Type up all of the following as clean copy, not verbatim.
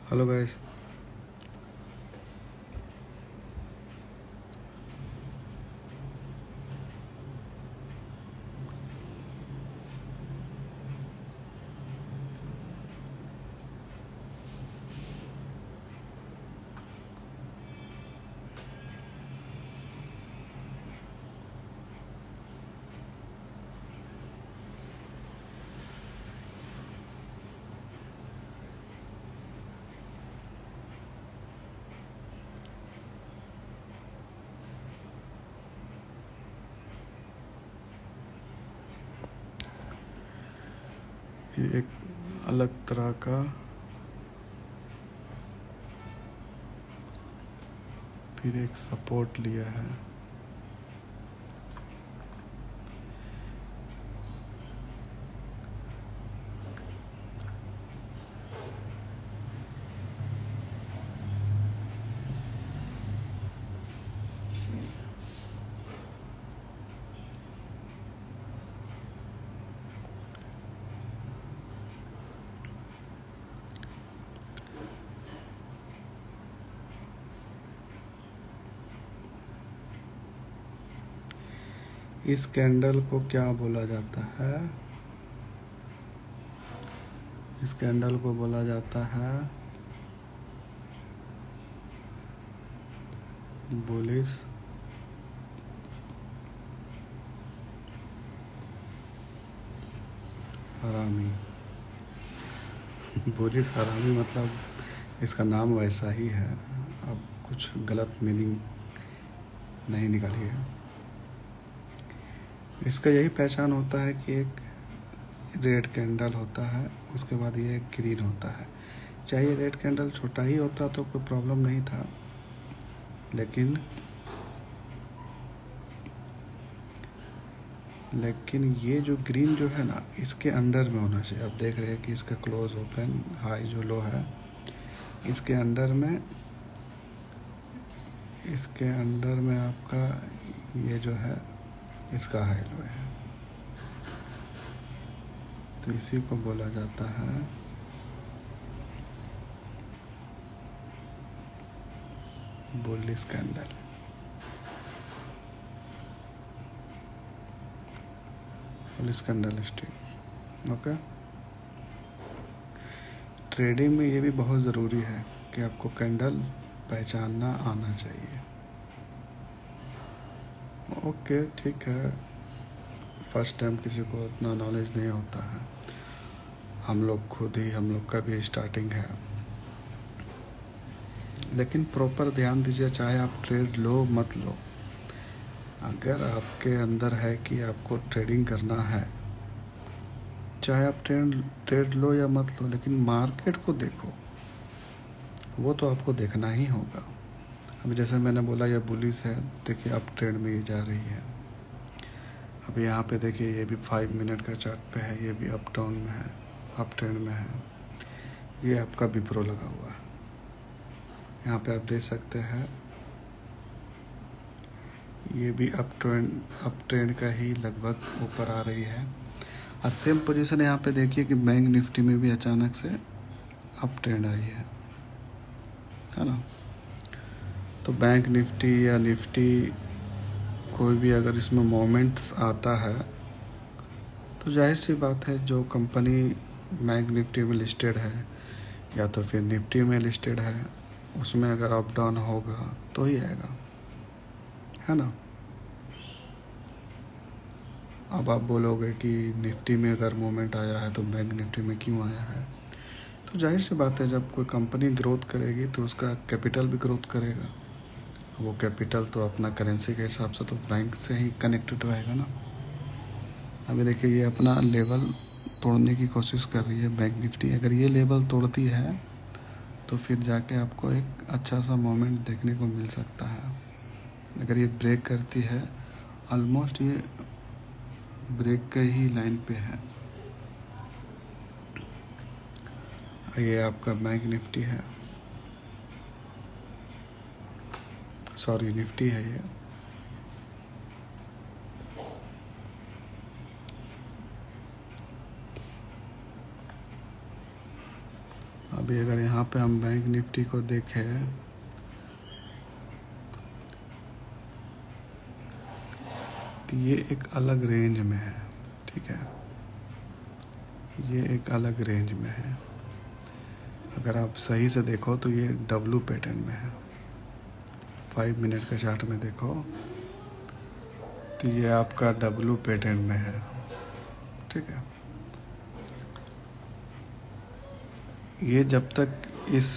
Hello guys. ये एक अलग तरह का फिर एक सपोर्ट लिया है। इस कैंडल को क्या बोला जाता है? इस कैंडल को बोला जाता है बुलिश हरामी। बुलिश हरामी मतलब इसका नाम वैसा ही है, अब कुछ गलत मीनिंग नहीं निकालिए। इसका यही पहचान होता है कि एक रेड कैंडल होता है, उसके बाद ये ग्रीन होता है। चाहे रेड कैंडल छोटा ही होता तो कोई प्रॉब्लम नहीं था, लेकिन ये जो ग्रीन जो है ना, इसके अंडर में होना चाहिए। आप देख रहे हैं कि इसका क्लोज ओपन हाई जो लो है, इसके अंडर में आपका ये जो है इसका हाई लो है, तो इसी को बोला जाता है bullish candle. Bullish candle stick. Okay. Trading में ये भी बहुत ज़रूरी है कि आपको कैंडल पहचानना आना चाहिए। ओके, ठीक है। फर्स्ट टाइम किसी को उतना नॉलेज नहीं होता है, हम लोग का भी स्टार्टिंग है, लेकिन प्रॉपर ध्यान दीजिए। चाहे आप ट्रेड लो मत लो, अगर आपके अंदर है कि आपको ट्रेडिंग करना है, चाहे आप ट्रेड लो या मत लो, लेकिन मार्केट को देखो, वो तो आपको देखना ही होगा। अभी जैसे मैंने बोला ये बुलिश है, देखिए अप ट्रेंड में ये जा रही है। अब यहाँ पे देखिए ये भी 5 मिनट का चार्ट पे है, ये भी अप डाउन में है, अप ट्रेंड में है। ये आपका विप्रो लगा हुआ है, यहाँ पे आप देख सकते हैं ये भी अप ट्रेंड का ही लगभग ऊपर आ रही है। और सेम पोजीशन यहाँ पे देखिए कि बैंक निफ्टी में भी अचानक से अप ट्रेंड आई है ना। तो बैंक निफ्टी या निफ्टी कोई भी अगर इसमें मोमेंट्स आता है, तो जाहिर सी बात है जो कंपनी बैंक निफ्टी में लिस्टेड है या तो फिर निफ्टी में लिस्टेड है, उसमें अगर अप डाउन होगा तो ही आएगा, है ना। अब आप बोलोगे कि निफ्टी में अगर मूवमेंट आया है तो बैंक निफ्टी में क्यों आया है? तो जाहिर सी बात है, जब कोई कंपनी ग्रोथ करेगी तो उसका कैपिटल भी ग्रोथ करेगा। वो कैपिटल तो अपना करेंसी के हिसाब से तो बैंक से ही कनेक्टेड रहेगा ना। अभी देखिए ये अपना लेवल तोड़ने की कोशिश कर रही है बैंक निफ्टी। अगर ये लेवल तोड़ती है तो फिर जाके आपको एक अच्छा सा मोमेंट देखने को मिल सकता है। अगर ये ब्रेक करती है, ऑलमोस्ट ये ब्रेक के ही लाइन पे है। ये आपका बैंक निफ्टी है, सॉरी निफ्टी है ये। अभी अगर यहाँ पे हम बैंक निफ्टी को देखें तो ये एक अलग रेंज में है, ठीक है, ये एक अलग रेंज में है। अगर आप सही से देखो तो ये डब्लू पैटर्न में है। 5 मिनट के चार्ट में देखो तो ये आपका डब्लू पैटर्न में है, ठीक है। ये जब तक इस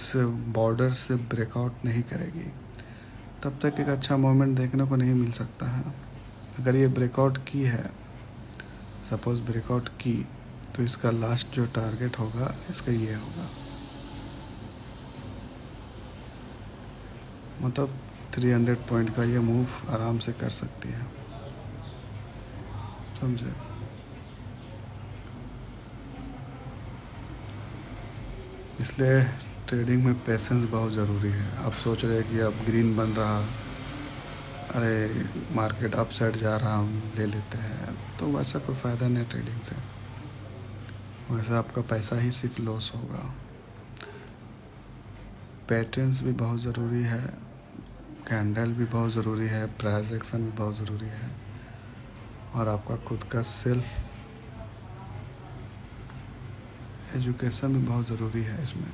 बॉर्डर से ब्रेकआउट नहीं करेगी तब तक एक अच्छा मोमेंट देखने को नहीं मिल सकता है। अगर ये ब्रेकआउट की है, सपोज ब्रेकआउट की, तो इसका लास्ट जो टारगेट होगा इसका ये होगा, मतलब 300 पॉइंट का ये मूव आराम से कर सकती है, समझे। इसलिए ट्रेडिंग में पेशेंस बहुत ज़रूरी है। आप सोच रहे हैं कि अब ग्रीन बन रहा, अरे मार्केट अप साइड जा रहा, हम ले लेते हैं, तो वैसा कोई फ़ायदा नहीं ट्रेडिंग से, वैसा आपका पैसा ही सिर्फ लॉस होगा। पैटर्न्स भी बहुत ज़रूरी है, कैंडल भी बहुत ज़रूरी है, प्राइस एक्शन भी बहुत ज़रूरी है, और आपका खुद का सेल्फ एजुकेशन भी बहुत ज़रूरी है इसमें।